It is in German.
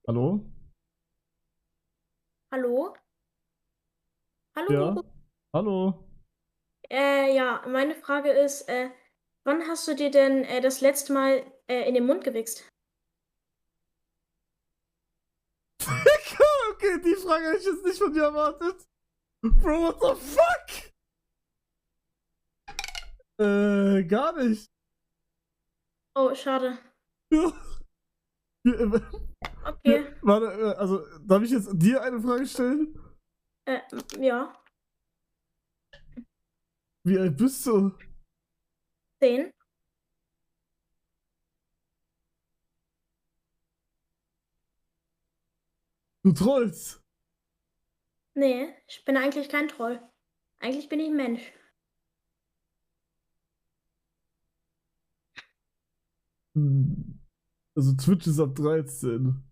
Hallo? Hallo? Hallo? Ja? Hallo? Ja, meine Frage ist, wann hast du dir denn das letzte Mal in den Mund gewichst? Okay, die Frage hätte ich jetzt nicht von dir erwartet. Bro, what the fuck? Gar nicht. Oh, schade. Okay. Warte, also, darf ich jetzt dir eine Frage stellen? Ja, Wie alt bist du? 10. Du trollst. Nee, ich bin eigentlich kein Troll. Eigentlich bin ich ein Mensch. Hm. Also, Twitch ist ab 13.